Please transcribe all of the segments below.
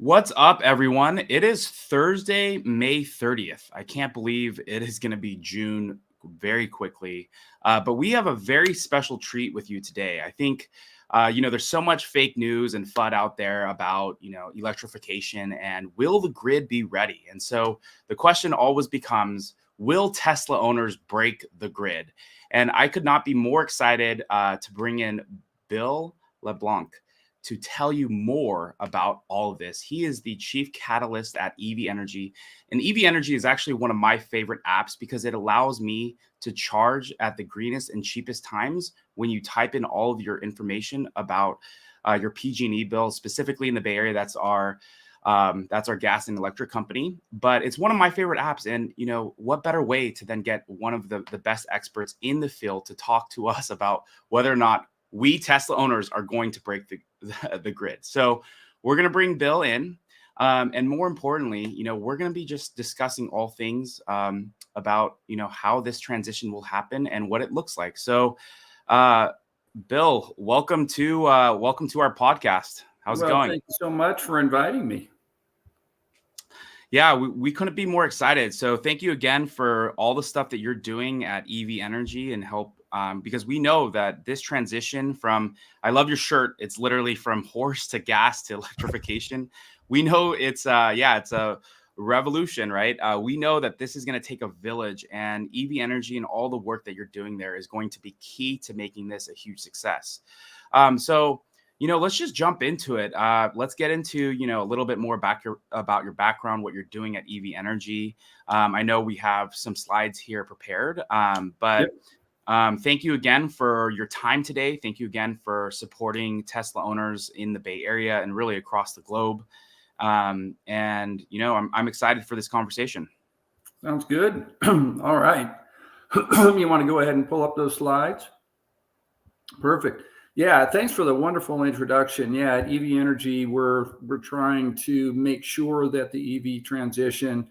What's up, everyone? It is Thursday, May 30th. I can't believe it is going to be June very quickly. But we have a very special treat with you today. I think, there's so much fake news and FUD out there about, electrification and will the grid be ready? And so the question always becomes, will Tesla owners break the grid? And I could not be more excited to bring in Bill LeBlanc to tell you more about all of this. He is the chief catalyst at ev.energy. And ev.energy is actually one of my favorite apps because it allows me to charge at the greenest and cheapest times when you type in all of your information about your PG&E bill. Specifically in the Bay Area, that's our gas and electric company. But it's one of my favorite apps. And, what better way to then get one of the best experts in the field to talk to us about whether or not we Tesla owners are going to break the grid. So we're going to bring Bill in. And more importantly, we're going to be just discussing all things about, how this transition will happen and what it looks like. So, Bill, welcome to our podcast. How's it going? Thank you so much for inviting me. Yeah, we couldn't be more excited. So thank you again for all the stuff that you're doing at ev.energy and help because we know that this transition from, I love your shirt. It's literally from horse to gas to electrification. We know it's a revolution, right? We know that this is going to take a village, and ev.energy and all the work that you're doing there is going to be key to making this a huge success. So let's just jump into it. Let's get into, a little bit more about your background, what you're doing at ev.energy. I know we have some slides here prepared, but thank you again for your time today. Thank you again for supporting Tesla owners in the Bay Area and really across the globe. I'm excited for this conversation. Sounds good. All right. You want to go ahead and pull up those slides? Perfect. Yeah, thanks for the wonderful introduction. Yeah, at ev.energy, we're trying to make sure that the EV transition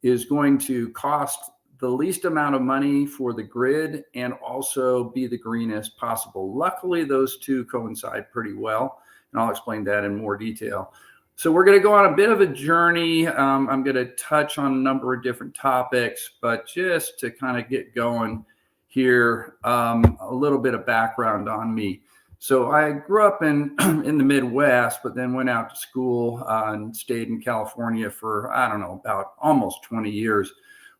is going to cost the least amount of money for the grid and also be the greenest possible. Luckily, those two coincide pretty well, and I'll explain that in more detail. So we're going to go on a bit of a journey. I'm going to touch on a number of different topics, but just to kind of get going here, a little bit of background on me. So I grew up in the Midwest, but then went out to school and stayed in California for, about almost 20 years,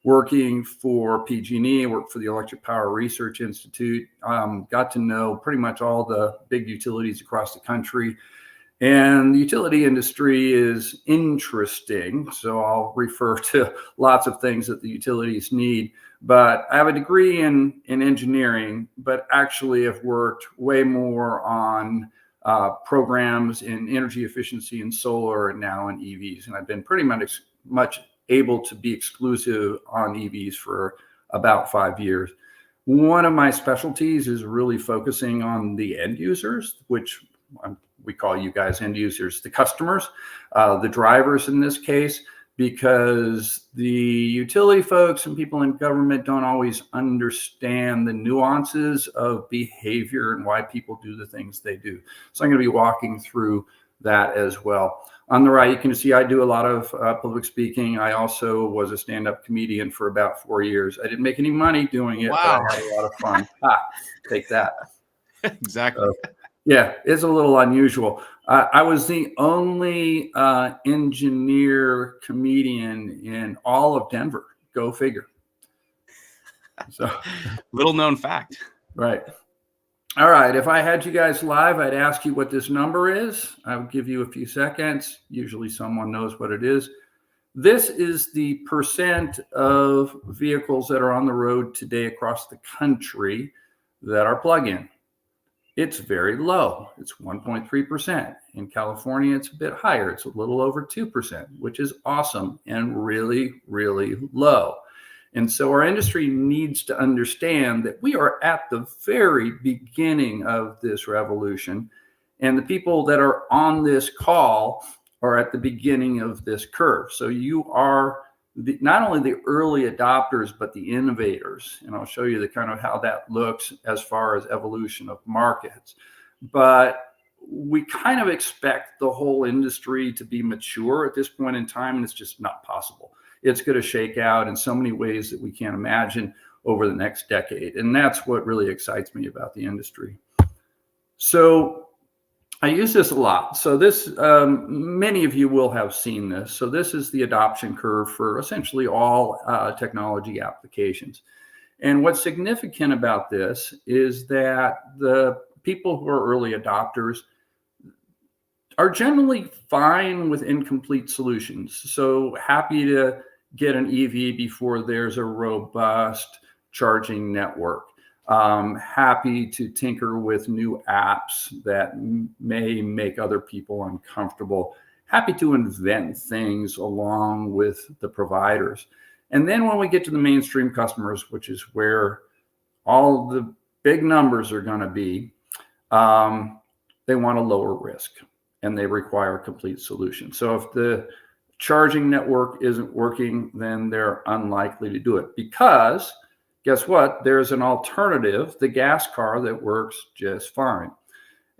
working for PG&E, worked for the Electric Power Research Institute, got to know pretty much all the big utilities across the country. And the utility industry is interesting, so I'll refer to lots of things that the utilities need. But I have a degree in engineering, but actually have worked way more on programs in energy efficiency and solar and now in EVs. And I've been pretty much able to be exclusive on EVs for about 5 years. One of my specialties is really focusing on the end users, which we call you guys end users, the customers, the drivers in this case, because the utility folks and people in government don't always understand the nuances of behavior and why people do the things they do. So I'm going to be walking through that as well. On the right, you can see I do a lot of public speaking. I also was a stand-up comedian for about 4 years. I didn't make any money doing it, Wow. But I had a lot of fun. Take that. Exactly. Yeah, it's a little unusual. I was the only engineer comedian in all of Denver. Go figure. So, little known fact. Right. All right. If I had you guys live, I'd ask you what this number is. I would give you a few seconds. Usually someone knows what it is. This is the percent of vehicles that are on the road today across the country that are plug-in. It's very low. It's 1.3%. In California, it's a bit higher. It's a little over 2%, which is awesome and really, really low. And so our industry needs to understand that we are at the very beginning of this revolution. And the people that are on this call are at the beginning of this curve. So you are not only the early adopters, but the innovators. And I'll show you the kind of how that looks as far as evolution of markets. But we kind of expect the whole industry to be mature at this point in time, and it's just not possible. It's going to shake out in so many ways that we can't imagine over the next decade. And that's what really excites me about the industry. So I use this a lot. So this, many of you will have seen this. So this is the adoption curve for essentially all technology applications. And what's significant about this is that the people who are early adopters are generally fine with incomplete solutions. So happy to get an EV before there's a robust charging network. Happy to tinker with new apps that may make other people uncomfortable. Happy to invent things along with the providers. And then when we get to the mainstream customers, which is where all the big numbers are going to be, they want a lower risk and they require a complete solution. So if the charging network isn't working, then they're unlikely to do it, because guess what? There's an alternative, the gas car, that works just fine.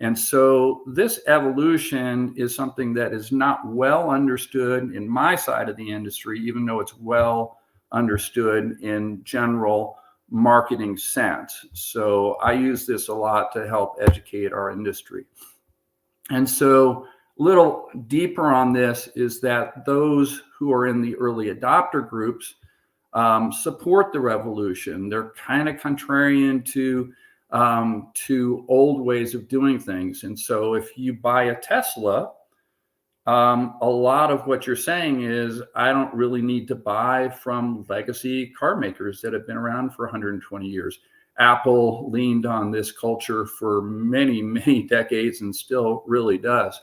And so this evolution is something that is not well understood in my side of the industry, even though it's well understood in general marketing sense. So I use this a lot to help educate our industry. And so a little deeper on this is that those who are in the early adopter groups support the revolution. They're kind of contrarian to old ways of doing things. And so if you buy a Tesla, a lot of what you're saying is, I don't really need to buy from legacy car makers that have been around for 120 years. Apple leaned on this culture for many, many decades and still really does.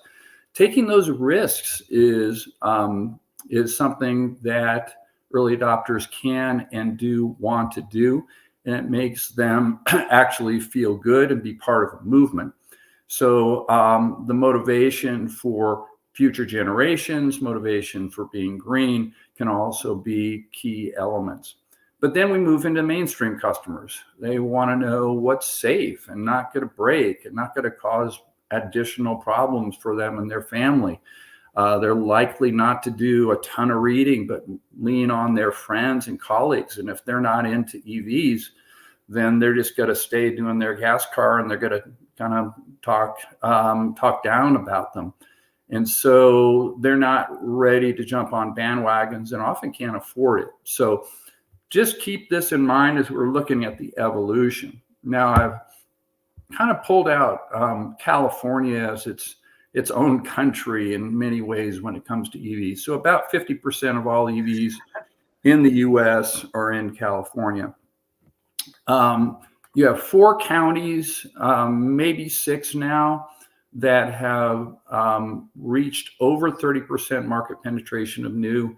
Taking those risks is something that early adopters can and do want to do, and it makes them actually feel good and be part of a movement. So the motivation for future generations, motivation for being green can also be key elements. But then we move into mainstream customers. They want to know what's safe and not going to break and not going to cause additional problems for them and their family. They're likely not to do a ton of reading, but lean on their friends and colleagues. And if they're not into EVs, then they're just going to stay doing their gas car, and they're going to kind of talk down about them. And so they're not ready to jump on bandwagons and often can't afford it. So just keep this in mind as we're looking at the evolution. Now, I've kind of pulled out California as its own country in many ways when it comes to EVs. So about 50% of all EVs in the US are in California. You have 4 counties, maybe 6 now, that have reached over 30% market penetration of new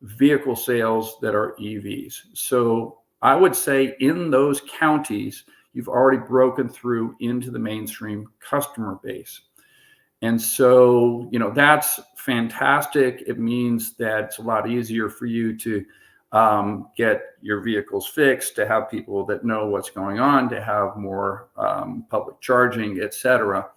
vehicle sales that are EVs. So I would say in those counties, you've already broken through into the mainstream customer base. And so, that's fantastic. It means that it's a lot easier for you to get your vehicles fixed, to have people that know what's going on, to have more public charging, et cetera.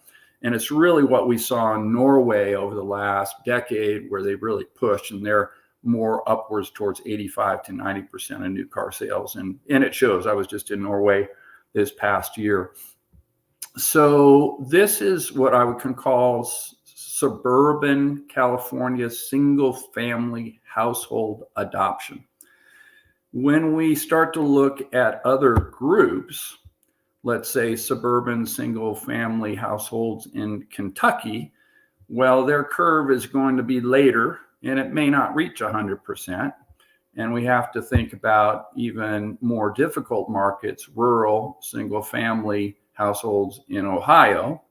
And it's really what we saw in Norway over the last decade, where they really pushed, and they're more upwards towards 85 to 90% of new car sales. And it shows. I was just in Norway this past year. So this is what I would call suburban California single family household adoption. When we start to look at other groups, let's say suburban single family households in Kentucky, well, their curve is going to be later, and it may not reach 100%. And we have to think about even more difficult markets, rural single family households in Ohio.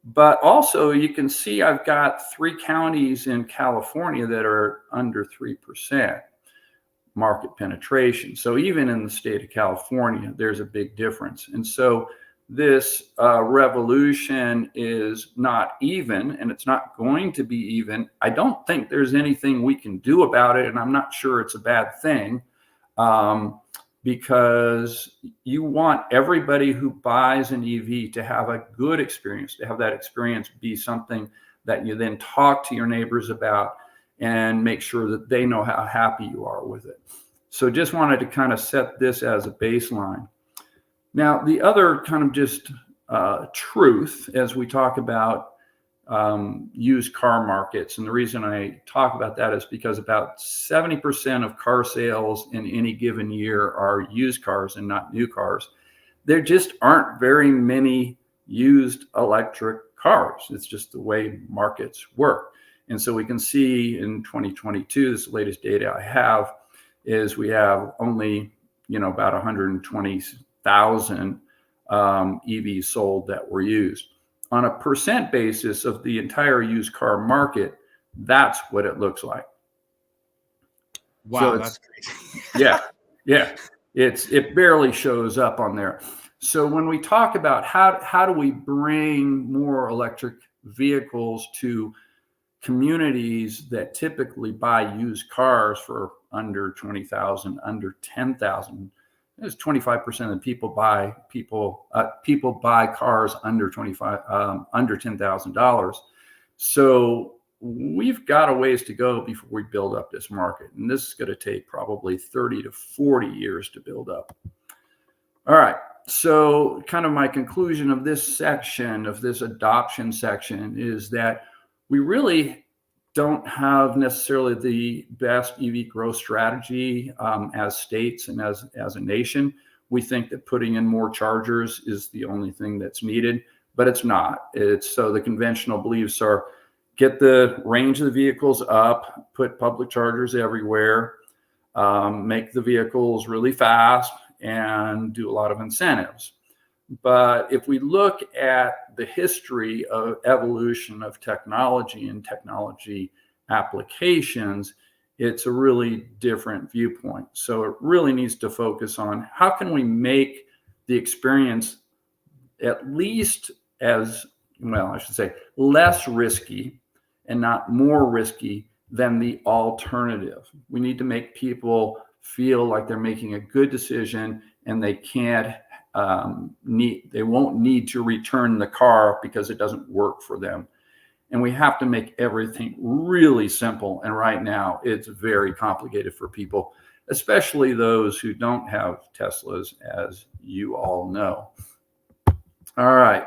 But also you can see I've got 3 counties in California that are under 3% market penetration. So even in the state of California, there's a big difference. And so this revolution is not even, and it's not going to be even. I don't think there's anything we can do about it, and I'm not sure it's a bad thing. because you want everybody who buys an EV to have a good experience, to have that experience be something that you then talk to your neighbors about and make sure that they know how happy you are with it. So just wanted to kind of set this as a baseline. Now, the other kind of just truth as we talk about used car markets, and the reason I talk about that is because about 70% of car sales in any given year are used cars and not new cars. There just aren't very many used electric cars. It's just the way markets work. And so we can see in 2022, this latest data I have, is we have only, about 120,000 EVs sold that were used. On a percent basis of the entire used car market, that's what it looks like. Wow, so that's crazy. yeah. It barely shows up on there. So when we talk about how do we bring more electric vehicles to communities that typically buy used cars for under 20,000, under 10,000, there's 25% of the people buy cars under $10,000. So we've got a ways to go before we build up this market, and this is going to take probably 30 to 40 years to build up. All right. So kind of my conclusion of this section, of this adoption section, is that we really don't have necessarily the best EV growth strategy as states and as a nation. We think that putting in more chargers is the only thing that's needed, but it's not. So the conventional beliefs are get the range of the vehicles up, put public chargers everywhere, make the vehicles really fast, and do a lot of incentives. But if we look at the history of evolution of technology and technology applications, it's a really different viewpoint. So it really needs to focus on how can we make the experience at least as, I should say, less risky and not more risky than the alternative. We need to make people feel like they're making a good decision and they won't need to return the car because it doesn't work for them. And we have to make everything really simple. And right now it's very complicated for people, especially those who don't have Teslas, as you all know. All right.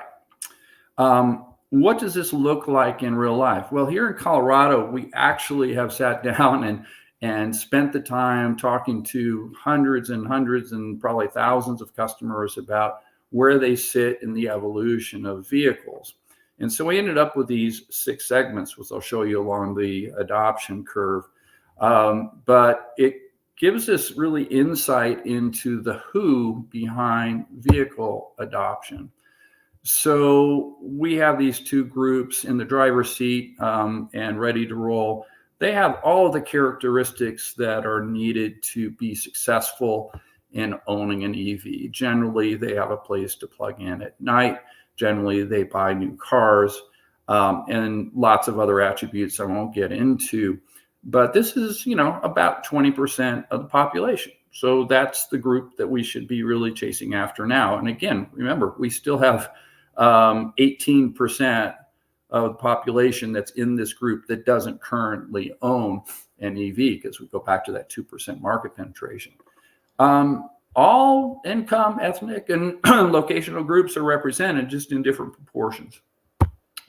What does this look like in real life? Well, here in Colorado, we actually have sat down and spent the time talking to hundreds and probably thousands of customers about where they sit in the evolution of vehicles. And so we ended up with these 6 segments, which I'll show you along the adoption curve. But it gives us really insight into the who behind vehicle adoption. So we have these 2 groups in the driver's seat and ready to roll. They have all of the characteristics that are needed to be successful in owning an EV. Generally, they have a place to plug in at night. Generally, they buy new cars and lots of other attributes I won't get into. But this is, about 20% of the population. So that's the group that we should be really chasing after now. And again, remember, we still have 18% of the population that's in this group that doesn't currently own an EV, because we go back to that 2% market penetration. All income, ethnic, and locational groups are represented, just in different proportions.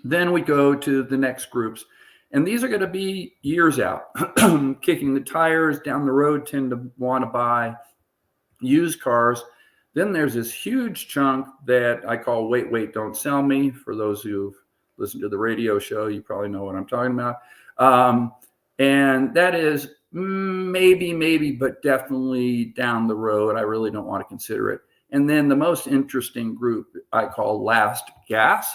Then we go to the next groups, and these are going to be years out, kicking the tires down the road, tend to want to buy used cars. Then there's this huge chunk that I call wait, don't sell me. For those who've listened to the radio show, you probably know what I'm talking about. And that is maybe, but definitely down the road. I really don't want to consider it. And then the most interesting group I call last gas.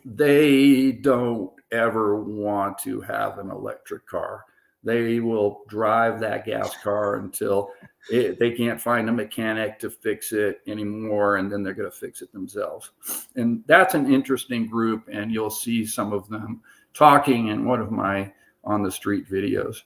They don't ever want to have an electric car. They will drive that gas car until they can't find a mechanic to fix it anymore, and then they're going to fix it themselves. And that's an interesting group, and you'll see some of them talking in one of my on the street videos.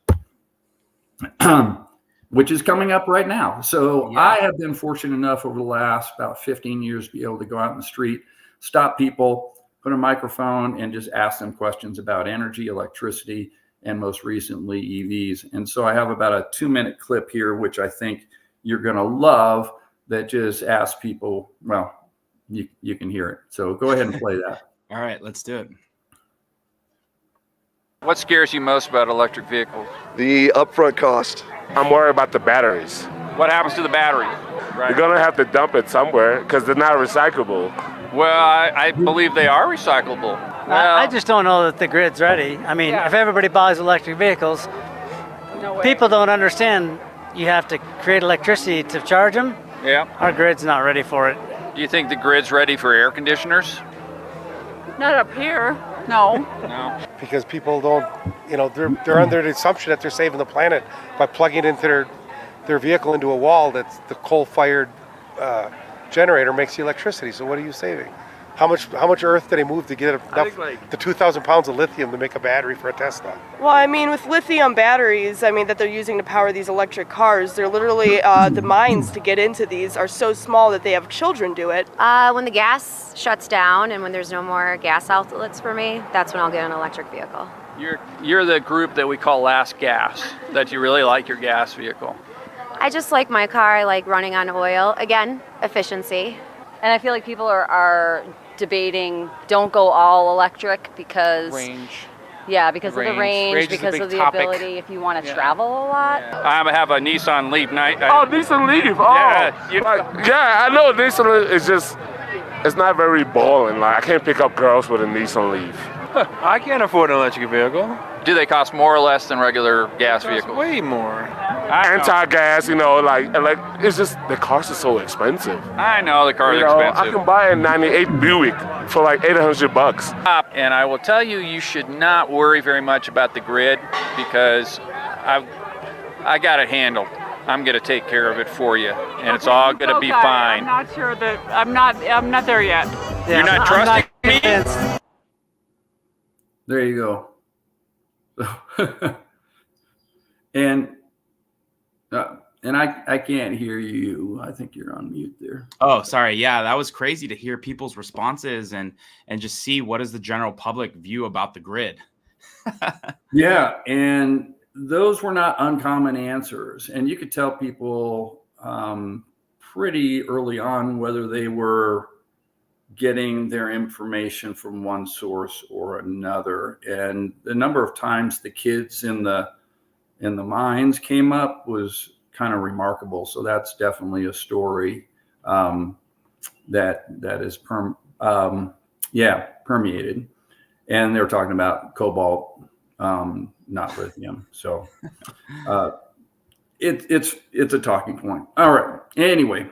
which is coming up right now. So Yeah. I have been fortunate enough over the last about 15 years to be able to go out in the street, stop people, put a microphone, and just ask them questions about energy, electricity, and most recently EVs. And so I have about a 2-minute clip here, which I think you're going to love, that just asks people, well, you can hear it. So go ahead and play that. All right, let's do it. What scares you most about electric vehicles? The upfront cost. I'm worried about the batteries. What happens to the battery? You're gonna have to dump it somewhere because they're not recyclable. Well, I believe they are recyclable. Well, I just don't know that the grid's ready. I mean, if everybody buys electric vehicles, people don't understand you have to create electricity to charge them. Yeah. Our grid's not ready for it. Do you think the grid's ready for air conditioners? Not up here, no. No. Because people don't, they're under the assumption that they're saving the planet by plugging into their vehicle into a wall that's the coal-fired generator makes the electricity. So what are you saving? How much earth did they move to get enough, the 2,000 pounds of lithium to make a battery for a Tesla? Well, I mean, with lithium batteries, that they're using to power these electric cars, they're literally, the mines to get into these are so small that they have children do it. When the gas shuts down and when there's no more gas outlets for me, that's when I'll get an electric vehicle. You're the group that we call last gas, that you really like your gas vehicle. I just like my car. I like running on oil. Again, efficiency. And I feel like people are debating don't go all electric because Range. Yeah, because of the range Range is a because big of the topic. ability if you want to travel a lot. I have a Nissan Leaf. Nissan Leaf. Oh, yeah, I know Nissan Leaf is just, it's not very balling. Like I can't pick up girls with a Nissan Leaf. I can't afford an electric vehicle. Do they cost more or less than regular gas vehicles? Way more. Anti-gas, it's just the cars are so expensive. I know the car is expensive. I can buy a '98 Buick for like $800. And I will tell you, you should not worry very much about the grid because I got it handled. I'm going to take care of it for you, and it's all going to be fine. I'm not sure that, I'm not there yet. Yeah, You're not trusting me? There you go. and I can't hear you. I think you're on mute there. Oh, sorry. Yeah, that was crazy to hear people's responses and just see what is the general public view about the grid. Yeah, and those were not uncommon answers. And you could tell people pretty early on whether they were getting their information from one source or another. And the number of times the kids in the mines came up was kind of remarkable. So that's definitely a story that is permeated. And they're talking about cobalt, not lithium. So it's a talking point. All right. Anyway,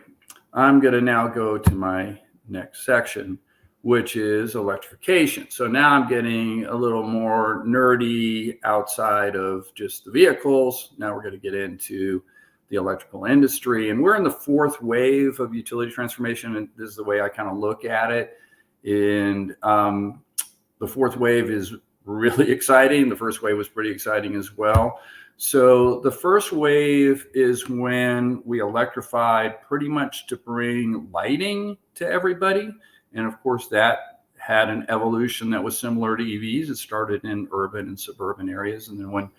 I'm going to now go to my next section, which is electrification. So now I'm getting a little more nerdy outside of just the vehicles. Now we're going to get into the electrical industry, and we're in the fourth wave of utility transformation. And this is the way I kind of look at it. And the fourth wave is really exciting. The first wave was pretty exciting as well. So the first wave is when we electrified pretty much to bring lighting to everybody. And of course, that had an evolution that was similar to EVs. It started in urban and suburban areas. And then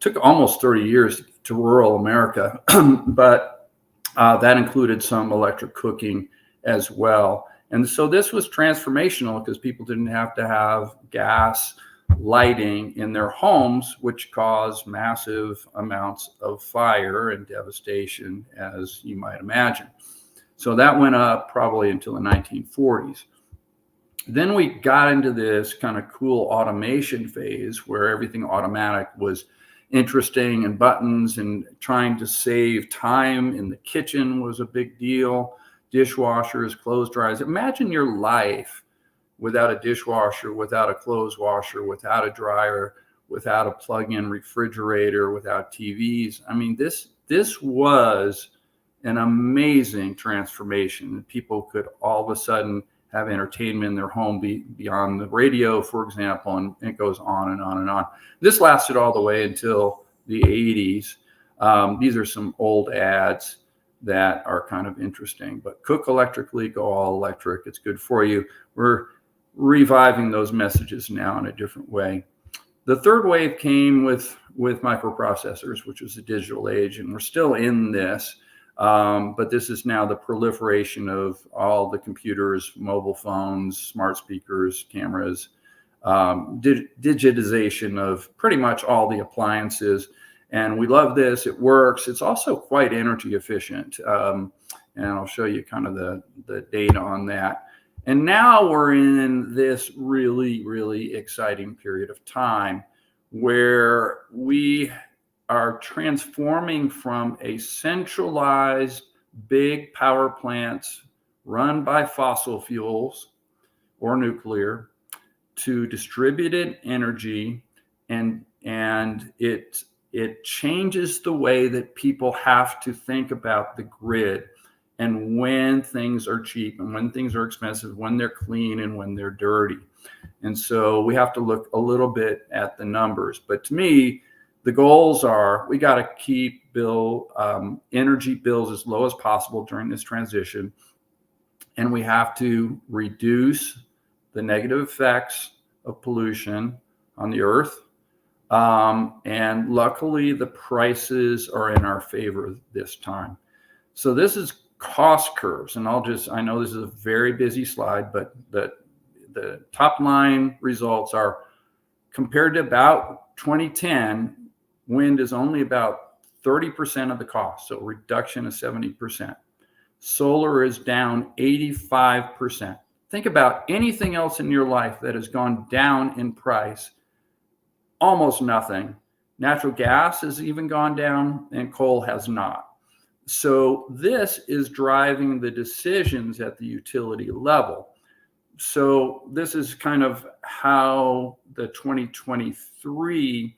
took almost 30 years to rural America, but that included some electric cooking as well. And so this was transformational because people didn't have to have gas lighting in their homes, which caused massive amounts of fire and devastation, as you might imagine. So that went up probably until the 1940s. Then we got into this kind of cool automation phase where everything automatic was interesting, and buttons and trying to save time in the kitchen was a big deal. Dishwashers, clothes dryers. Imagine your life without a dishwasher, without a clothes washer, without a dryer, without a plug-in refrigerator, without TVs. I mean, this was an amazing transformation. People could all of a sudden have entertainment in their home beyond the radio, for example, and it goes on and on and on. This lasted all the way until the 80s. These are some old ads that are kind of interesting, but cook electrically, go all electric. It's good for you. We're reviving those messages now in a different way. The third wave came with microprocessors, which was the digital age, and we're still in this. But this is now the proliferation of all the computers, mobile phones, smart speakers, cameras, digitization of pretty much all the appliances. And we love this. It works. It's also quite energy efficient. And I'll show you kind of the data on that. And now we're in this really, really exciting period of time where we are transforming from a centralized big power plants run by fossil fuels or nuclear to distributed energy, and it changes the way that people have to think about the grid and when things are cheap and when things are expensive, when they're clean and when they're dirty. And so we have to look a little bit at the numbers. But to me, the goals are we got to keep energy bills as low as possible during this transition. And we have to reduce the negative effects of pollution on the earth. And luckily, the prices are in our favor this time. So this is cost curves. And I know this is a very busy slide, but the top line results are compared to about 2010, wind is only about 30% of the cost. So reduction of 70%. Solar is down 85%. Think about anything else in your life that has gone down in price. Almost nothing. Natural gas has even gone down and coal has not. So this is driving the decisions at the utility level. So this is kind of how the 2023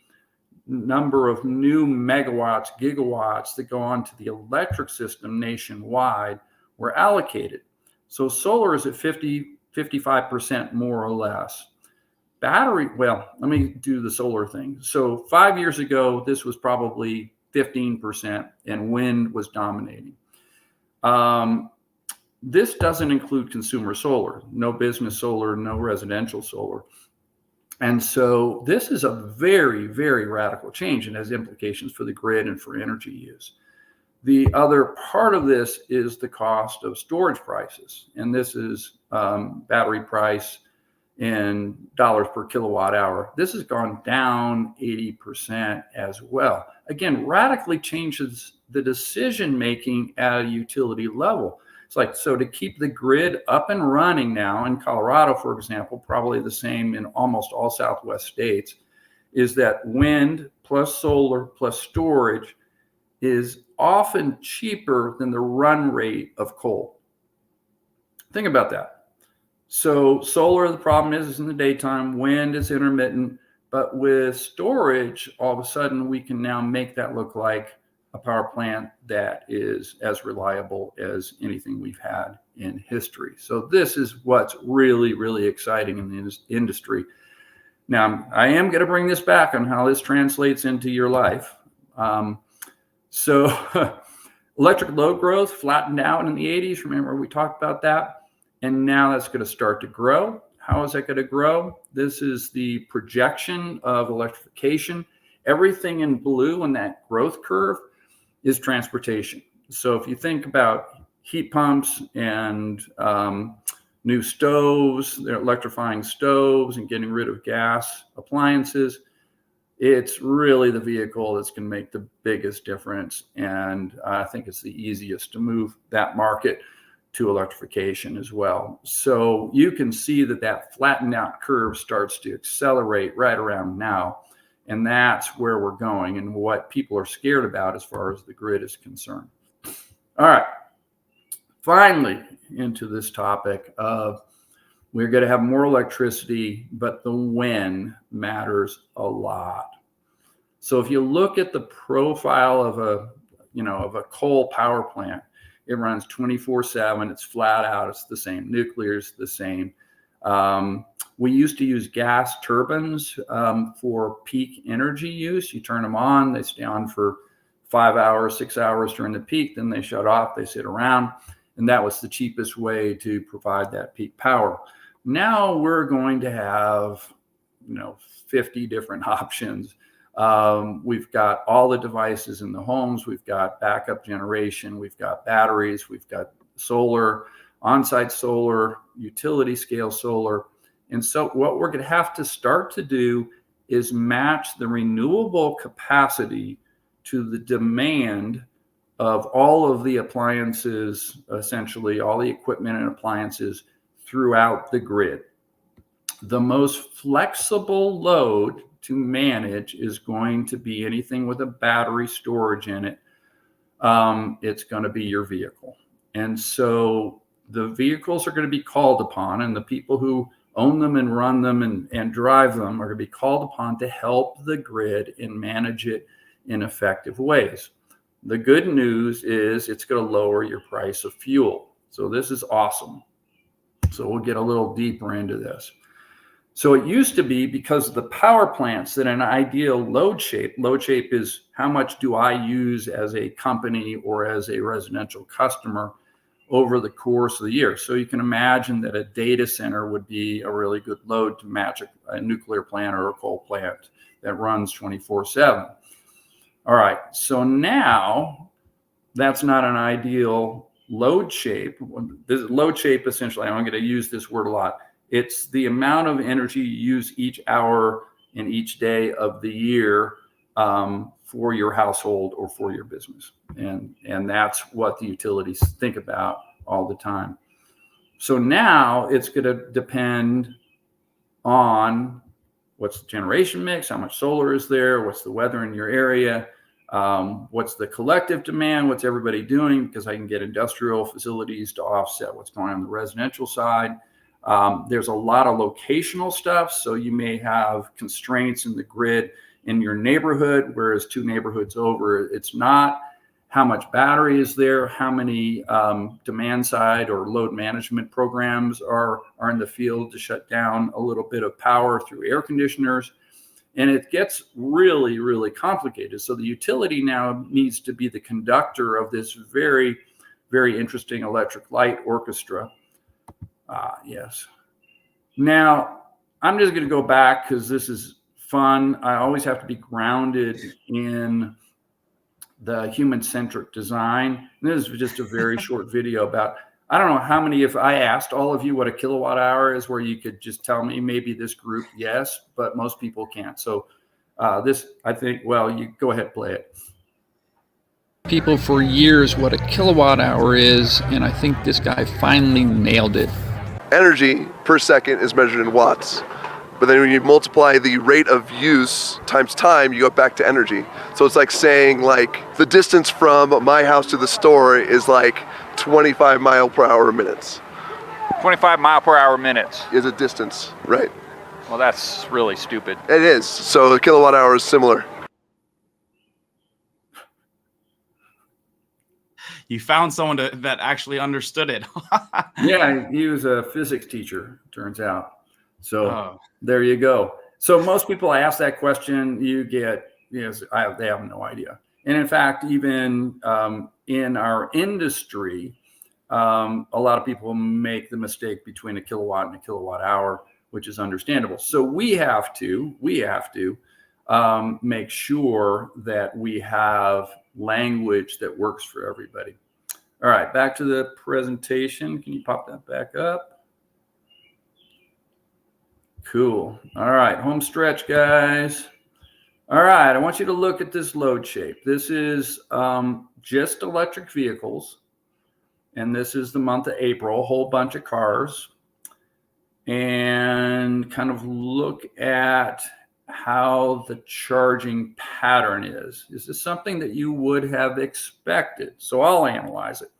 number of new megawatts, gigawatts that go onto the electric system nationwide were allocated. So solar is at 55% more or less. Battery, well, let me do the solar thing. So 5 years ago, this was probably 15% and wind was dominating. This doesn't include consumer solar, no business solar, no residential solar. And so this is a very, very radical change and has implications for the grid and for energy use. The other part of this is the cost of storage prices. And this is battery price in dollars per kilowatt hour. This has gone down 80% as well. Again, radically changes the decision making at a utility level. It's like, so to keep the grid up and running now in Colorado, for example, probably the same in almost all Southwest states, is that wind plus solar plus storage is often cheaper than the run rate of coal. Think about that. So solar, the problem is in the daytime, wind is intermittent, but with storage, all of a sudden we can now make that look like a power plant that is as reliable as anything we've had in history. So this is what's really, really exciting in the industry. Now, I am going to bring this back on how this translates into your life. So electric load growth flattened out in the 80s. Remember, we talked about that. And now that's going to start to grow. How is that going to grow? This is the projection of electrification. Everything in blue in that growth curve is transportation. So if you think about heat pumps and new stoves, they're electrifying stoves and getting rid of gas appliances, it's really the vehicle that's going to make the biggest difference. And I think it's the easiest to move that market to electrification as well. So you can see that flattened out curve starts to accelerate right around now. And that's where we're going and what people are scared about as far as the grid is concerned. All right. Finally, into this topic of we're going to have more electricity, but the when matters a lot. So if you look at the profile of a coal power plant, it runs 24/7. It's flat out. It's the same. Nuclear is the same. We used to use gas turbines for peak energy use. You turn them on, they stay on for 5 hours, 6 hours during the peak, then they shut off, they sit around, and that was the cheapest way to provide that peak power. Now we're going to have, 50 different options. We've got all the devices in the homes, we've got backup generation, we've got batteries, we've got solar, on-site solar, utility scale solar. And so what we're going to have to start to do is match the renewable capacity to the demand of all of the appliances, essentially all the equipment and appliances throughout the grid. The most flexible load to manage is going to be anything with a battery storage in it. It's going to be your vehicle. And so the vehicles are going to be called upon, and the people who own them and run them and drive them are going to be called upon to help the grid and manage it in effective ways. The good news is it's going to lower your price of fuel. So this is awesome. So we'll get a little deeper into this. So it used to be, because of the power plants, that an ideal load shape is how much do I use as a company or as a residential customer over the course of the year. So you can imagine that a data center would be a really good load to match a nuclear plant or a coal plant that runs 24/7. All right, so now that's not an ideal load shape. This load shape, essentially, I'm going to use this word a lot. It's the amount of energy you use each hour in each day of the year for your household or for your business. And that's what the utilities think about all the time. So now it's going to depend on what's the generation mix, how much solar is there, what's the weather in your area, what's the collective demand, what's everybody doing, because I can get industrial facilities to offset what's going on the residential side. There's a lot of locational stuff. So you may have constraints in the grid in your neighborhood, whereas 2 neighborhoods over, it's not. How much battery is there? How many demand side or load management programs are in the field to shut down a little bit of power through air conditioners? And it gets really, really complicated. So the utility now needs to be the conductor of this very, very interesting electric light orchestra. Yes. Now, I'm just going to go back because this is fun. I always have to be grounded in the human-centric design. And this is just a very short video about, I don't know how many, if I asked all of you what a kilowatt hour is, where you could just tell me, maybe this group, yes, but most people can't. So this, I think, well, you go ahead, play it. People for years what a kilowatt hour is, and I think this guy finally nailed it. Energy per second is measured in watts. But then when you multiply the rate of use times time, you go back to energy. So it's like saying, like, the distance from my house to the store is like 25 mile per hour minutes. 25 mile per hour minutes is a distance, right? Well, that's really stupid. It is. So a kilowatt hour is similar. You found someone that actually understood it. Yeah, he was a physics teacher, turns out. So There you go. So most people ask that question, you get, they have no idea. And in fact, even in our industry, a lot of people make the mistake between a kilowatt and a kilowatt hour, which is understandable. So we have to make sure that we have language that works for everybody. All right, back to the presentation. Can you pop that back up? Cool. All right, home stretch, guys. All right, I want you to look at this load shape. This is just electric vehicles, and this is the month of April, a whole bunch of cars, and kind of look at how the charging pattern is. Is this something that you would have expected? So I'll analyze it.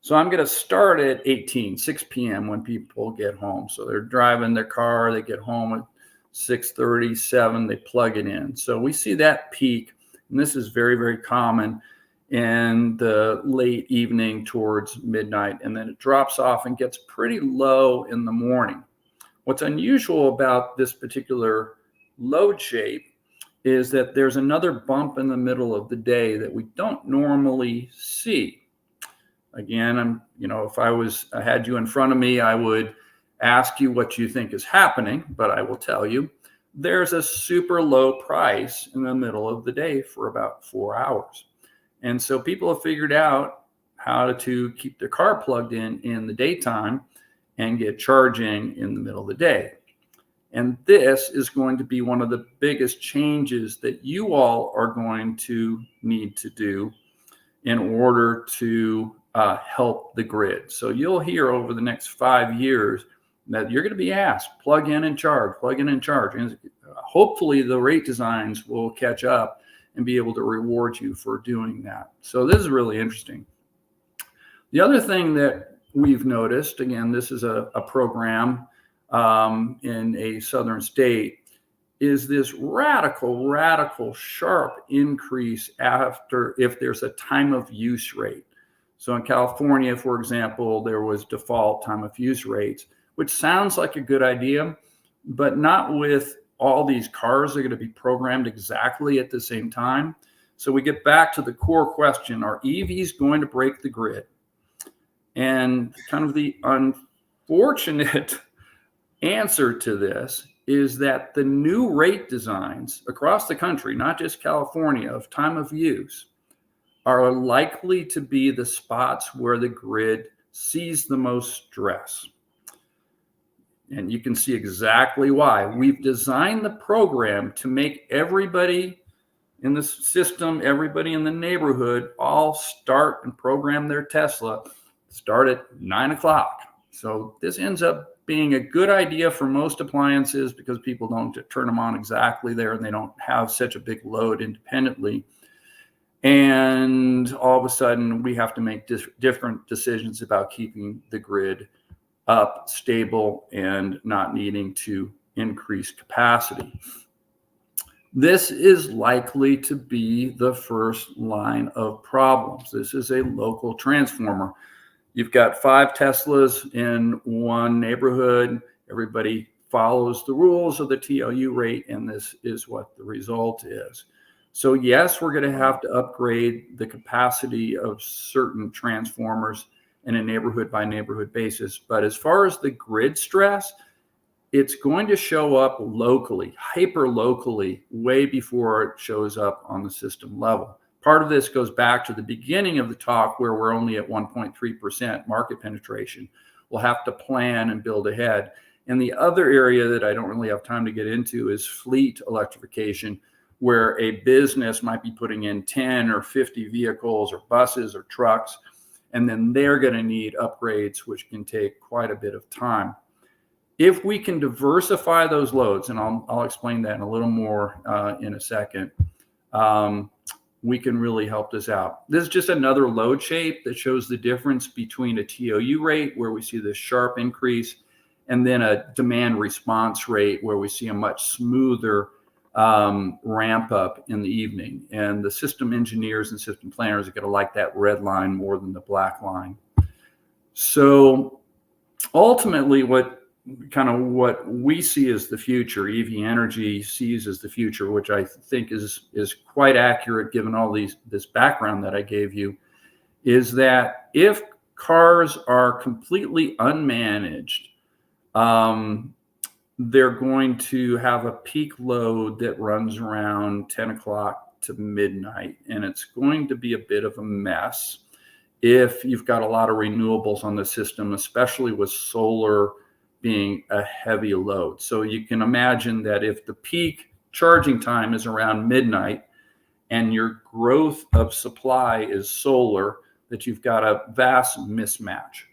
So I'm going to start at 6 p.m. when people get home. So they're driving their car, they get home at 6:30, 7, they plug it in. So we see that peak, and this is very, very common in the late evening towards midnight, and then it drops off and gets pretty low in the morning. What's unusual about this particular load shape is that there's another bump in the middle of the day that we don't normally see. Again, if I had you in front of me, I would ask you what you think is happening, but I will tell you there's a super low price in the middle of the day for about 4 hours. And so people have figured out how to keep their car plugged in the daytime and get charging in the middle of the day. And this is going to be one of the biggest changes that you all are going to need to do in order to help the grid. So you'll hear over the next 5 years that you're going to be asked, plug in and charge, plug in and charge. And hopefully the rate designs will catch up and be able to reward you for doing that. So this is really interesting. The other thing that we've noticed, again, this is a program in a southern state, is this radical, sharp increase if there's a time of use rate. So in California, for example, there was default time of use rates, which sounds like a good idea, but not with all these cars are going to be programmed exactly at the same time. So we get back to the core question, are EVs going to break the grid? And kind of the unfortunate answer to this is that the new rate designs across the country, not just California, of time of use, are likely to be the spots where the grid sees the most stress. And you can see exactly why. We've designed the program to make everybody in the system, everybody in the neighborhood, all start and program their Tesla, start at 9 o'clock. So this ends up being a good idea for most appliances because people don't turn them on exactly there and they don't have such a big load independently. And all of a sudden we have to make different decisions about keeping the grid up, stable, and not needing to increase capacity. This is likely to be the first line of problems. This is a local transformer. You've got 5 Teslas in one neighborhood. Everybody follows the rules of the TLU rate, and this is what the result is. So yes, we're going to have to upgrade the capacity of certain transformers in a neighborhood by neighborhood basis. But as far as the grid stress, it's going to show up locally, hyper locally, way before it shows up on the system level. Part of this goes back to the beginning of the talk where we're only at 1.3% market penetration. We'll have to plan and build ahead. And the other area that I don't really have time to get into is fleet electrification, where a business might be putting in 10 or 50 vehicles or buses or trucks, and then they're going to need upgrades, which can take quite a bit of time. If we can diversify those loads, and I'll explain that in a little more in a second, we can really help this out. This is just another load shape that shows the difference between a TOU rate, where we see this sharp increase, and then a demand response rate, where we see a much smoother ramp up in the evening. And the system engineers and system planners are going to like that red line more than the black line. So ultimately, what we see as the future, ev.energy sees as the future, which I think is quite accurate given all this background that I gave you, is that if cars are completely unmanaged, they're going to have a peak load that runs around 10 o'clock to midnight, and it's going to be a bit of a mess if you've got a lot of renewables on the system, especially with solar being a heavy load. So you can imagine that if the peak charging time is around midnight and your growth of supply is solar, that you've got a vast mismatch.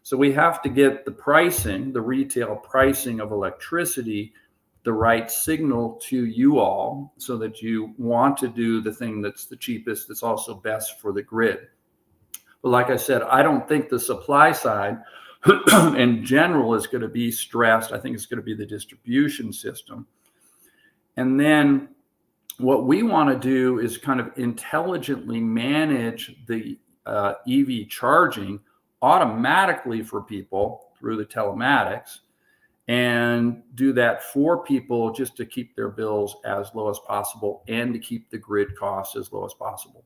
So we have to get the pricing, the retail pricing of electricity, the right signal to you all so that you want to do the thing that's the cheapest, that's also best for the grid. But like I said, I don't think the supply side in general is going to be stressed. I think it's going to be the distribution system. And then what we want to do is kind of intelligently manage the EV charging automatically for people through the telematics, and do that for people just to keep their bills as low as possible and to keep the grid costs as low as possible.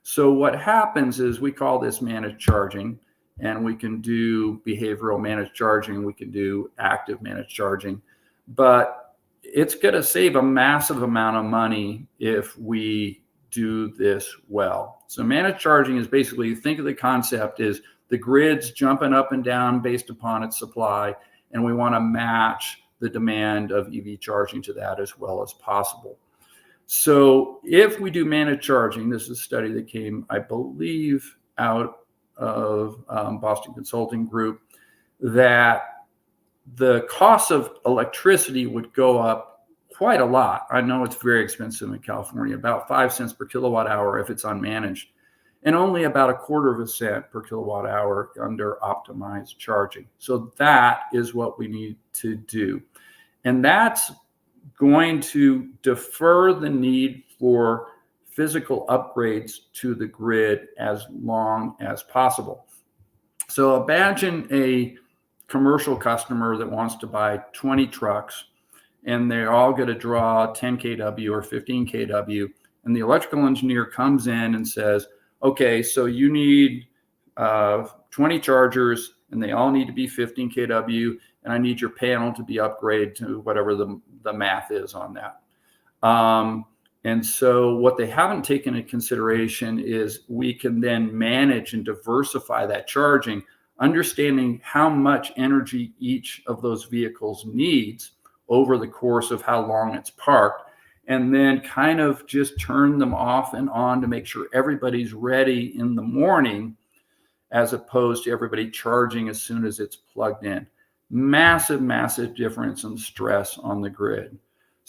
So what happens is we call this managed charging, and we can do behavioral managed charging, we can do active managed charging, but it's going to save a massive amount of money if we do this well. So managed charging is basically, think of the concept is the grid's jumping up and down based upon its supply, and we want to match the demand of EV charging to that as well as possible. So if we do managed charging, this is a study that came, I believe, out of Boston Consulting Group, that the cost of electricity would go up quite a lot. I know it's very expensive in California, about 5 cents per kilowatt hour if it's unmanaged, and only about 1/4 cent per kilowatt hour under optimized charging. So that is what we need to do. And that's going to defer the need for physical upgrades to the grid as long as possible. So imagine a commercial customer that wants to buy 20 trucks, and they're all going to draw 10 kW or 15 kW, and the electrical engineer comes in and says, okay, so you need 20 chargers, and they all need to be 15 kW, and I need your panel to be upgraded to whatever the math is on that. And so what they haven't taken into consideration is we can then manage and diversify that charging, understanding how much energy each of those vehicles needs over the course of how long it's parked, and then kind of just turn them off and on to make sure everybody's ready in the morning, as opposed to everybody charging as soon as it's plugged in. Massive, massive difference in stress on the grid.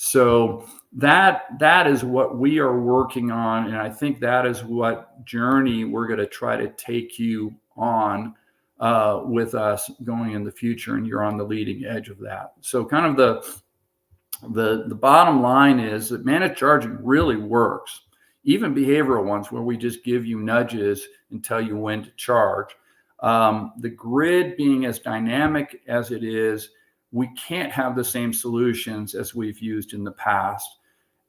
So that is what we are working on, and I think that is what journey we're going to try to take you on with us going in the future, and you're on the leading edge of that. So kind of the bottom line is that managed charging really works. Even behavioral ones where we just give you nudges and tell you when to charge. The grid being as dynamic as it is, we can't have the same solutions as we've used in the past.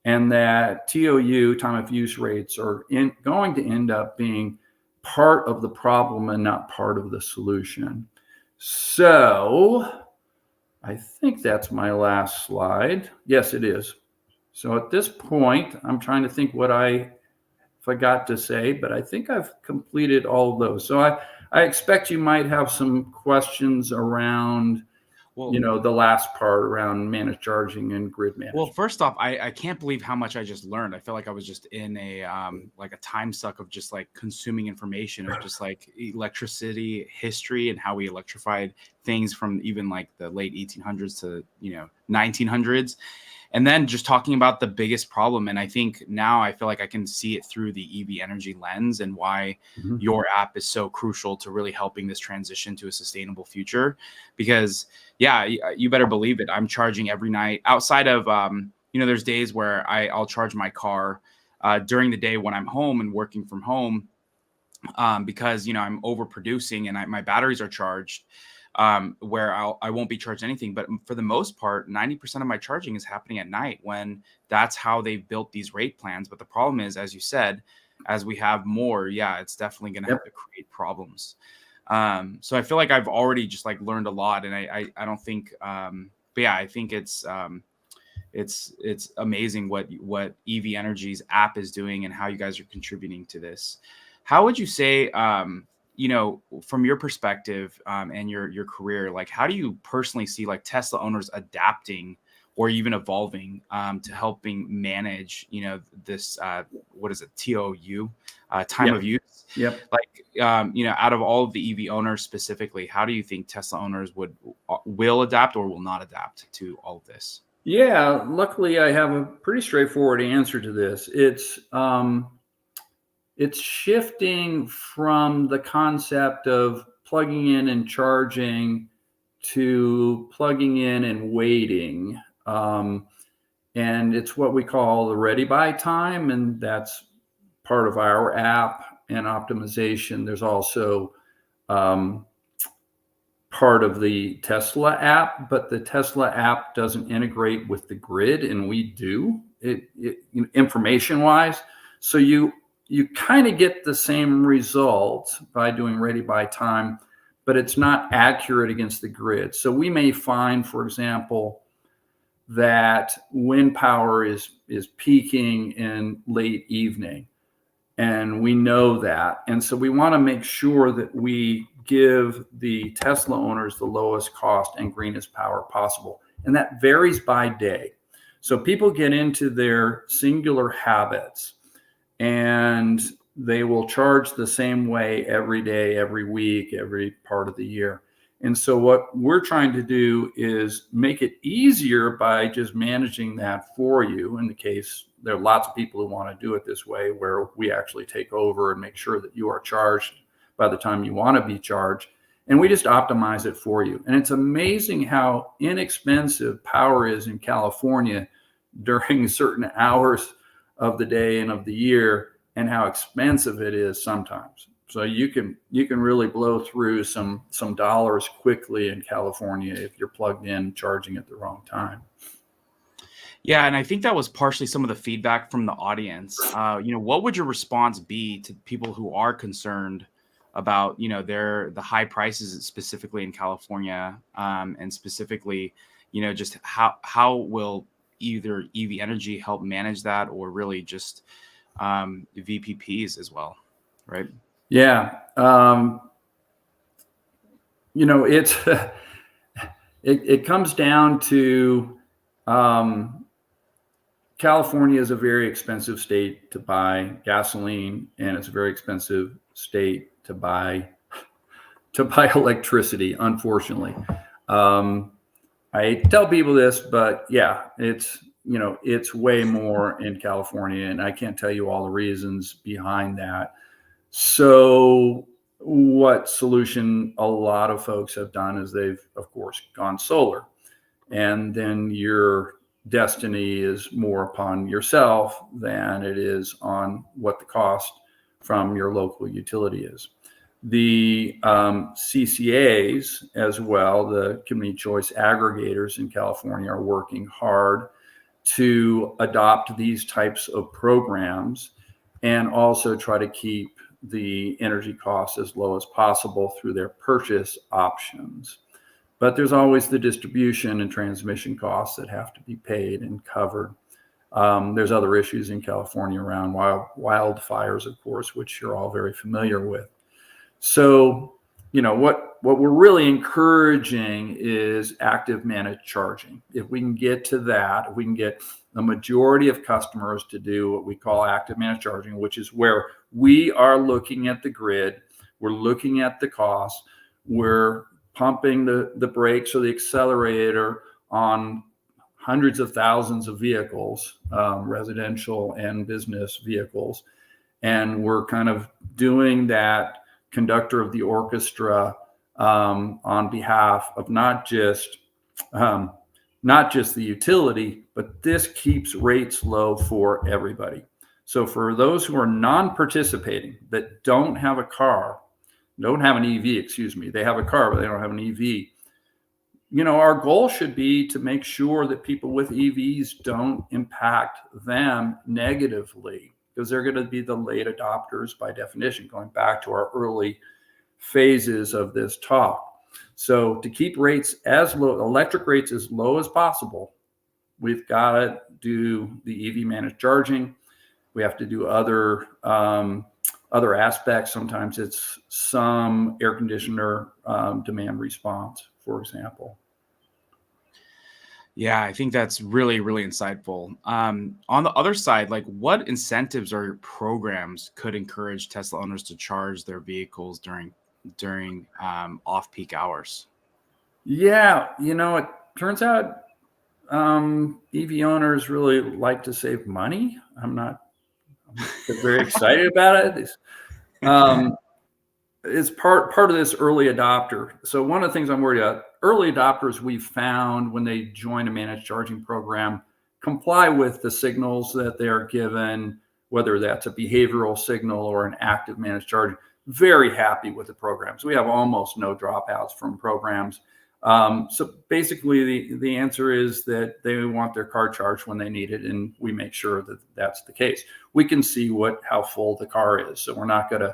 And that TOU, time of use rates, are going to end up being part of the problem and not part of the solution. So I think that's my last slide. Yes, it is. So at this point, I'm trying to think what I forgot to say, but I think I've completed all of those. So I expect you might have some questions around, the last part around managed charging and grid management. Well, first off, I can't believe how much I just learned. I feel like I was just in a like a time suck of just like consuming information of just like electricity history and how we electrified things from even like the late 1800s to 1900s. And then just talking about the biggest problem. And I think now I feel like I can see it through the ev.energy lens, and why your app is so crucial to really helping this transition to a sustainable future. Because yeah, you better believe it, I'm charging every night outside of, there's days where I'll charge my car during the day when I'm home and working from home because, I'm overproducing and my batteries are charged. Where I won't be charged anything. But for the most part, 90% of my charging is happening at night, when that's how they've built these rate plans. But the problem is, as you said, as we have more, it's definitely going to have to create problems. So I feel like I've already just like learned a lot, and I don't think, but yeah, I think it's amazing what ev.energy's app is doing and how you guys are contributing to this. How would you say, from your perspective and your career, like how do you personally see like Tesla owners adapting or even evolving to helping manage, this, what is it, TOU, time of use? Yep. Like, out of all of the EV owners specifically, how do you think Tesla owners will adapt or will not adapt to all of this? Yeah, luckily I have a pretty straightforward answer to this. It's shifting from the concept of plugging in and charging to plugging in and waiting. And it's what we call the ready by time, and that's part of our app and optimization. There's also part of the Tesla app, but the Tesla app doesn't integrate with the grid, and we do information wise. So you kind of get the same results by doing ready by time, but it's not accurate against the grid. So we may find, for example, that wind power is peaking in late evening, and we know that. And so we want to make sure that we give the Tesla owners the lowest cost and greenest power possible. And that varies by day. So people get into their singular habits and they will charge the same way every day, every week, every part of the year. And so what we're trying to do is make it easier by just managing that for you. In the case, there are lots of people who want to do it this way, where we actually take over and make sure that you are charged by the time you want to be charged. And we just optimize it for you. And it's amazing how inexpensive power is in California during certain hours of the day and of the year, and how expensive it is sometimes. So you can really blow through some dollars quickly in California if you're plugged in charging at the wrong time. Yeah, and I think that was partially some of the feedback from the audience. What would your response be to people who are concerned about the high prices specifically in California, and specifically just how will either ev.energy help manage that, or really just VPPs as well, right? Yeah. It's it comes down to California is a very expensive state to buy gasoline, and it's a very expensive state to buy electricity, unfortunately. I tell people this, but yeah, it's way more in California, and I can't tell you all the reasons behind that. So what solution a lot of folks have done is they've, of course, gone solar. And then your destiny is more upon yourself than it is on what the cost from your local utility is. The CCAs as well, the community choice aggregators in California, are working hard to adopt these types of programs and also try to keep the energy costs as low as possible through their purchase options. But there's always the distribution and transmission costs that have to be paid and covered. There's other issues in California around wildfires, of course, which you're all very familiar with. So, what we're really encouraging is active managed charging. If we can get to that, if we can get the majority of customers to do what we call active managed charging, which is where we are looking at the grid, we're looking at the cost, we're pumping the brakes or the accelerator on hundreds of thousands of vehicles, residential and business vehicles, and we're kind of doing that conductor of the orchestra on behalf of not just the utility, but this keeps rates low for everybody. So for those who are non-participating, that don't have a car, don't have an EV, they have a car, but they don't have an EV. Our goal should be to make sure that people with EVs don't impact them negatively, because they're going to be the late adopters by definition, going back to our early phases of this talk. So to keep rates as low, electric rates as low as possible, we've got to do the EV managed charging. We have to do other aspects. Sometimes it's some air conditioner demand response, for example. Yeah, I think that's really, really insightful. On the other side, what incentives or programs could encourage Tesla owners to charge their vehicles during off-peak hours? Yeah, it turns out EV owners really like to save money. I'm very excited about it. It's part of this early adopter. So one of the things I'm worried about, early adopters we've found when they join a managed charging program comply with the signals that they are given, whether that's a behavioral signal or an active managed charging. very happy with the programs. We have almost no dropouts from programs. So basically, the answer is that they want their car charged when they need it, and we make sure that that's the case. We can see how full the car is, so we're not gonna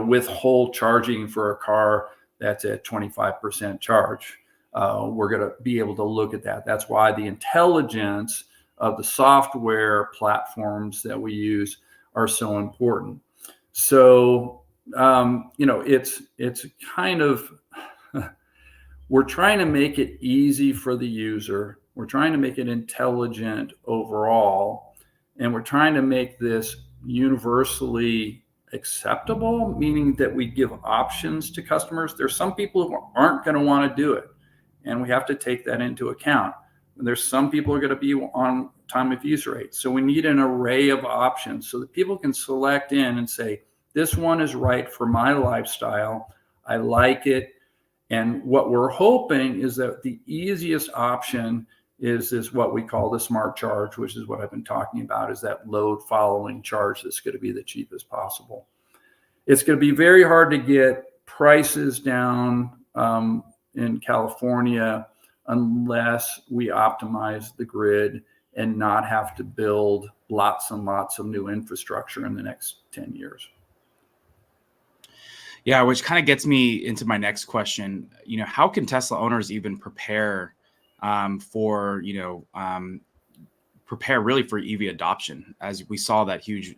withhold charging for a car that's at 25% charge. We're gonna be able to look at that. That's why the intelligence of the software platforms that we use are so important. So it's kind of we're trying to make it easy for the user. We're trying to make it intelligent overall, and we're trying to make this universally acceptable, meaning that we give options to customers. There's some people who aren't going to want to do it, and we have to take that into account. There's some people who are going to be on time of use rate. So we need an array of options so that people can select in and say, this one is right for my lifestyle. I like it. And what we're hoping is that the easiest option is what we call the smart charge, which is what I've been talking about, is that load following charge that's going to be the cheapest possible. It's going to be very hard to get prices down in California unless we optimize the grid and not have to build lots and lots of new infrastructure in the next 10 years. Yeah, which kind of gets me into my next question. How can Tesla owners even prepare prepare really for EV adoption, as we saw that huge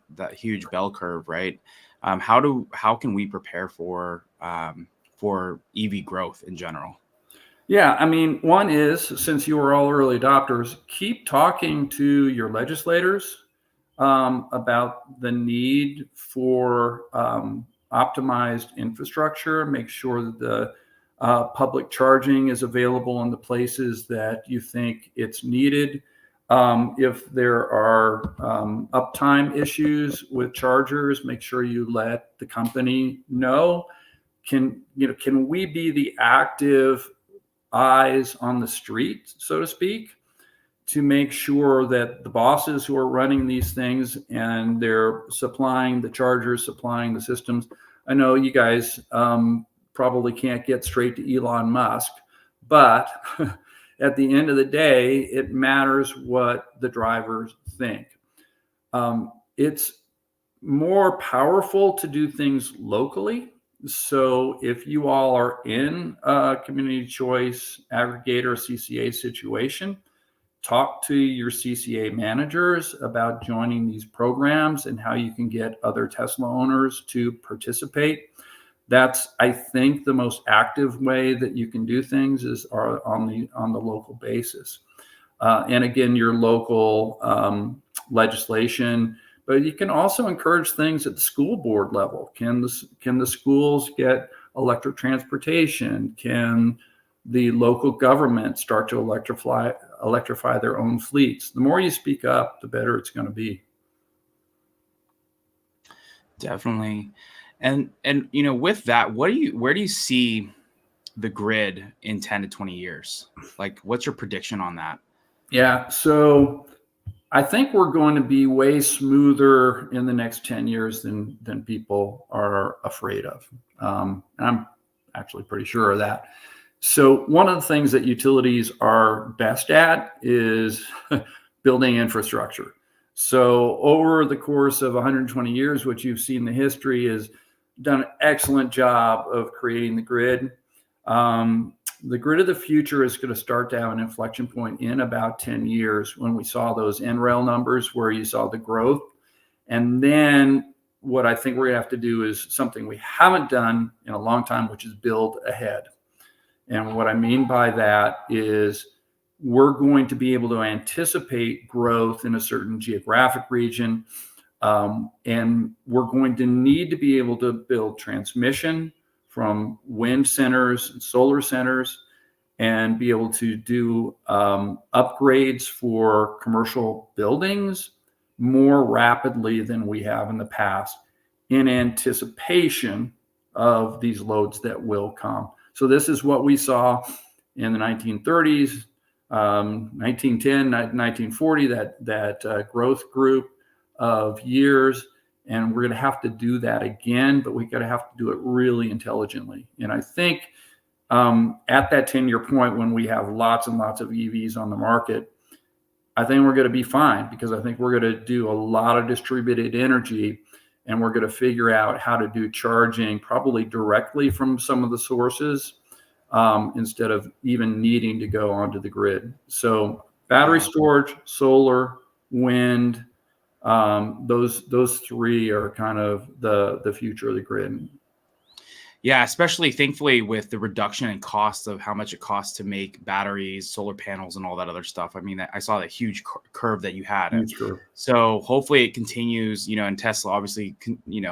bell curve, right? How can we prepare for EV growth in general? Yeah, I mean, one is, since you were all early adopters, keep talking to your legislators about the need for optimized infrastructure. Make sure that the public charging is available in the places that you think it's needed. If there are uptime issues with chargers, make sure you let the company know. Can we be the active eyes on the street, so to speak, to make sure that the bosses who are running these things and they're supplying the chargers, supplying the systems. I know you guys probably can't get straight to Elon Musk, but at the end of the day, it matters what the drivers think. It's more powerful to do things locally. So if you all are in a community choice aggregator CCA situation, talk to your CCA managers about joining these programs and how you can get other Tesla owners to participate. That's, I think, the most active way that you can do things is on the local basis. And again, your local legislation. But you can also encourage things at the school board level. Can the schools get electric transportation? Can the local government start to electrify their own fleets? The more you speak up, the better it's going to be. Definitely. And with that, where do you see the grid in 10 to 20 years? Like, what's your prediction on that? Yeah, so I think we're going to be way smoother in the next 10 years than people are afraid of. I'm actually pretty sure of that. So one of the things that utilities are best at is building infrastructure. So over the course of 120 years, what you've seen in the history is done an excellent job of creating the grid. The grid of the future is going to start to have an inflection point in about 10 years when we saw those NREL numbers where you saw the growth. And then what I think we're going to have to do is something we haven't done in a long time, which is build ahead. And what I mean by that is we're going to be able to anticipate growth in a certain geographic region. And we're going to need to be able to build transmission from wind centers and solar centers and be able to do upgrades for commercial buildings more rapidly than we have in the past in anticipation of these loads that will come. So this is what we saw in the 1930s, 1910, 1940, that growth group of years. And we're going to have to do that again, but we got to have to do it really intelligently. And I think at that 10-year point, when we have lots and lots of EVs on the market, I think we're going to be fine, because I think we're going to do a lot of distributed energy, and we're going to figure out how to do charging probably directly from some of the sources instead of even needing to go onto the grid. So battery storage, solar, wind, those three are kind of the future of the grid. Yeah, especially thankfully with the reduction in cost of how much it costs to make batteries, solar panels, and all that other stuff. I mean, I saw that huge curve that you had. So hopefully it continues, and Tesla obviously,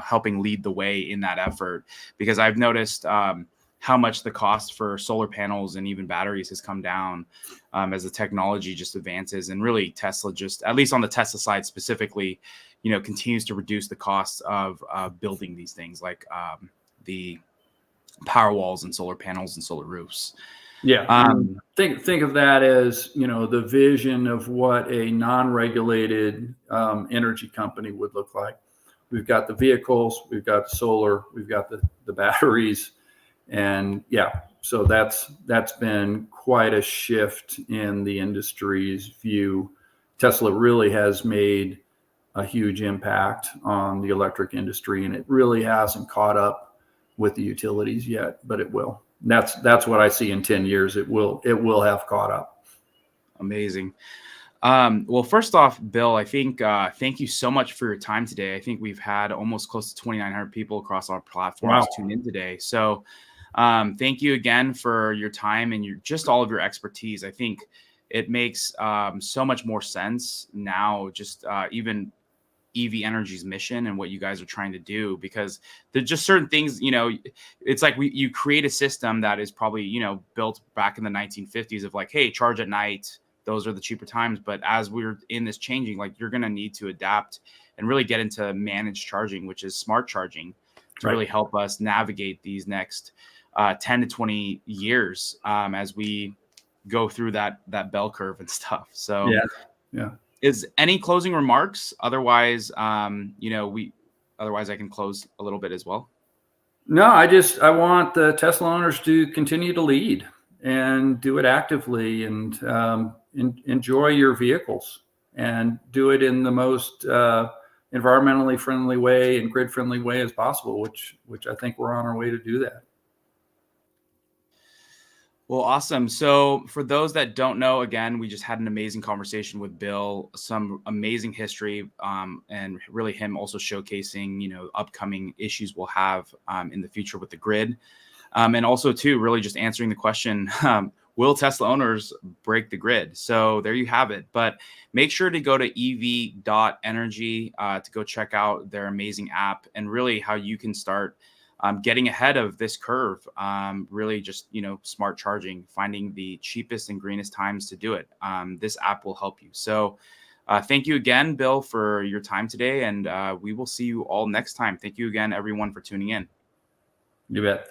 helping lead the way in that effort, because I've noticed how much the cost for solar panels and even batteries has come down as the technology just advances. And really Tesla, just at least on the Tesla side specifically, continues to reduce the cost of building these things, like the power walls and solar panels and solar roofs. Yeah. Think of that as, the vision of what a non-regulated energy company would look like. We've got the vehicles, we've got the solar, we've got the batteries. And so that's been quite a shift in the industry's view. Tesla really has made a huge impact on the electric industry, and it really hasn't caught up with the utilities yet, but it will. That's what I see in 10 years. It will have caught up. Amazing. Well, first off, Bill, I think thank you so much for your time today. I think we've had almost close to 2,900 people across our platforms tune in today. So thank you again for your time and just all of your expertise. I think it makes so much more sense now, just even ev.energy's mission and what you guys are trying to do, because there's just certain things, it's like you create a system that is probably, built back in the 1950s of like, hey, charge at night. Those are the cheaper times. But as we're in this changing, like, you're going to need to adapt and really get into managed charging, which is smart charging, to really help us navigate these next 10 to 20 years as we go through that bell curve and stuff. So yeah. Is any closing remarks? Otherwise, otherwise I can close a little bit as well. No, I want the Tesla owners to continue to lead and do it actively, and enjoy your vehicles, and do it in the most environmentally friendly way and grid friendly way as possible, which I think we're on our way to do that. Well, awesome. So for those that don't know, again, we just had an amazing conversation with Bill, some amazing history, and really him also showcasing, upcoming issues we'll have in the future with the grid. And also too, really just answering the question, will Tesla owners break the grid? So there you have it. But make sure to go to ev.energy to go check out their amazing app, and really how you can start getting ahead of this curve. Really just, smart charging, finding the cheapest and greenest times to do it. This app will help you. So thank you again, Bill, for your time today. And we will see you all next time. Thank you again, everyone, for tuning in. You bet.